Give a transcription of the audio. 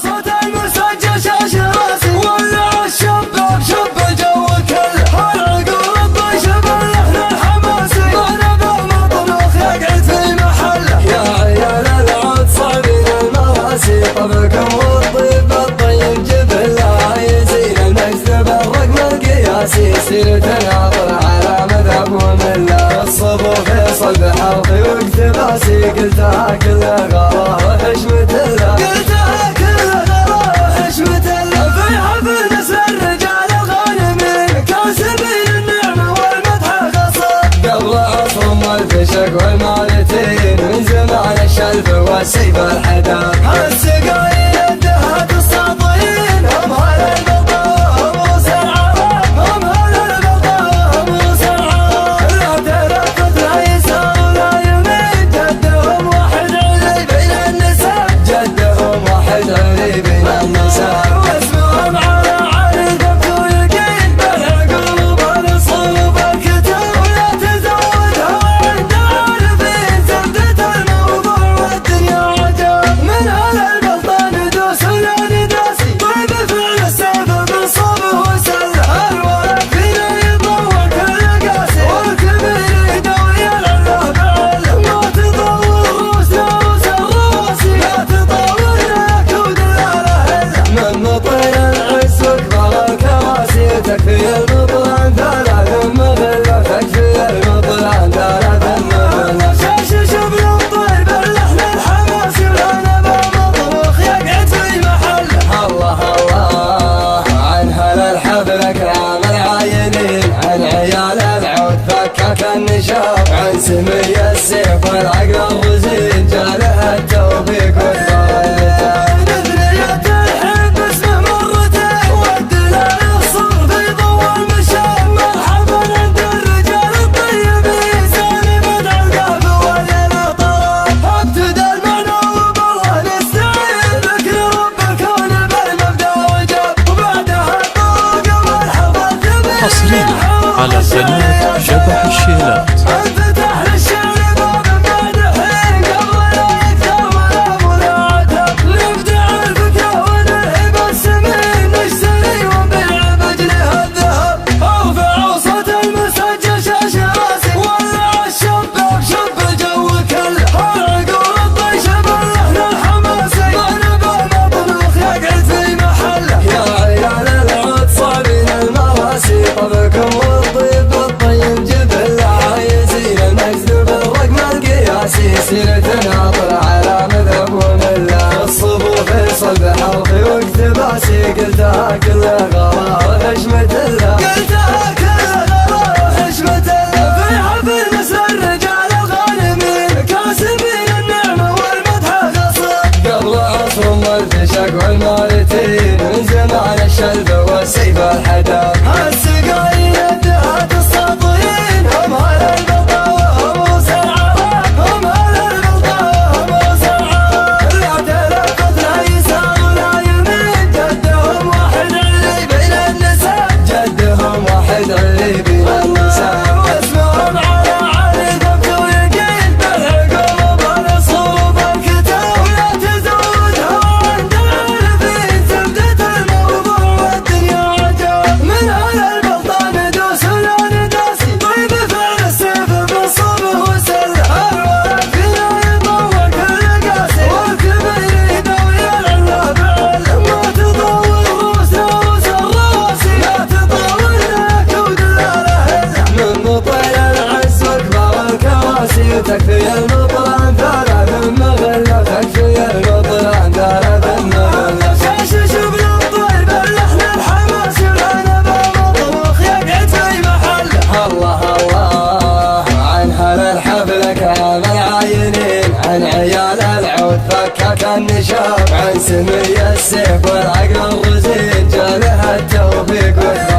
صوت المسجل شاش راسي ولع الشباب شب الجو كله العقول الطيشة باللحن الحماسي وانا بالمطبخ يقعد في محله يا عيال العود صعبين المراسي طبكم والطيب الطيب جبله يزين المجد بالرقم القياسي يصير تناظر على مذهب ومله الصبو فيصل بحرفي واقتباسي قلتها كلها غراه وحشمة الله قلتها كلها غراه وحشمة الله في حفل نسل الرجال الغانمين كاسبين النعمة والمدح خصب قبل عصرهم الفشق والمالتين من زمان الشلف والسيف الحداد السقايين الدهات الساطين هم هلا البلطة موسى العرب هم هلا البلطة موسى العرب لا تلفت لا يسار ولا يمين جدهم واحد علي بين النساء جدهم واحد علي بين النساء واسمهم على علي ثبت ويقين بالعقول بالصلب الكتاب ولا تزودها عند عارفين زبدة الموضوع والدنيا عجب من هلا البلطة ندوس ولا نداسي طيب فعل السيف بالصبر وسله الولد فينا يطور كل قاسي والكبير يدوي العلا بعله ما تطول روسنا روس الروسي لا تطول كود الاهله من مطير العز واكبر الكراسي تكفي المطلع ثلاث مغله تكفي المطلع ثلاث مغله شاش شبل الطير باللحن الحماسي وانا بالمطبخ يقعد في محله الله الله عن هلا الحفله كلام العاينين عن عيال العود فكك النشاط عن سمي السيف والعقل الرزين جاله التوفيق والبركه نثنية الحين باسمه مرتين والدلال الصر في ضوء المشام مرحبا عند الرجال الطيبين سالم بدع القلب والليل طرب ابتدى المعنى وبالله نستعين ذكر رب الكون بالمبدا وجب وبعدها الطاقه والحظ الثبت حصريا على قناة شبح الشيلات. انفتح للشعر باب بعد حين قبل لا يتكون ابو العتب نبدع الفكره ونلهب السمين نشتري ونبيع بجنيه الذهب ارفعوا صوت المسجل شاش راسي ولع الشباب شب الجو كله العقول الطيشه باللحن الحماسي وانا بالمطبخ يقعد في محله يا عيال العود صعبين المراسي طبكم والطيب الطيب جبله يزين المجد بالرقم القياسي يصير تناظر على مذهب ومله الصبو فيصل بحرفي واقتباسي قلتها كلها غراه وحشمة الله قلتها كلها غراه وحشمة الله في حفل نسل الرجال الغانمين كاسبين النعمة والمدح خصب قبل عصرهم الفشق والمالتين من زمان الشلف والسيف الحداد السقايين الدهات الساطين هم هلا البلطة موسى العرب هم هلا البلطة موسى العرب لا تلفت لا يسار ولا يمين جدهم واحد علي بين النساء جدهم واحد علي بين النساء واسمهم على علي ثبت ويقين بالعقول بالصلب الكتاب ولا تزودها عند عارفين زبدة الموضوع والدنيا عجب من هلا البلطة ندوس ولا نداسي طيب فعل السيف بالصبر وسله الولد فينا يطور كل قاسي والكبير يدوي العلا بعله ما تطول روسنا روس الروسي لا تطول كود الاهله من مطير العز واكبر الكراسي تكفي المطلع ثلاث مغله تكفي المطلع ثلاث مغله شاش شبل الطير باللحن الحماسي وانا بالمطبخ يقعد في محله الله الله عن هلا الحفله كلام العاينين عن عيال العود فكك النشاط عن سمي السيف والعقل الرزين جاله التوفيق والبركه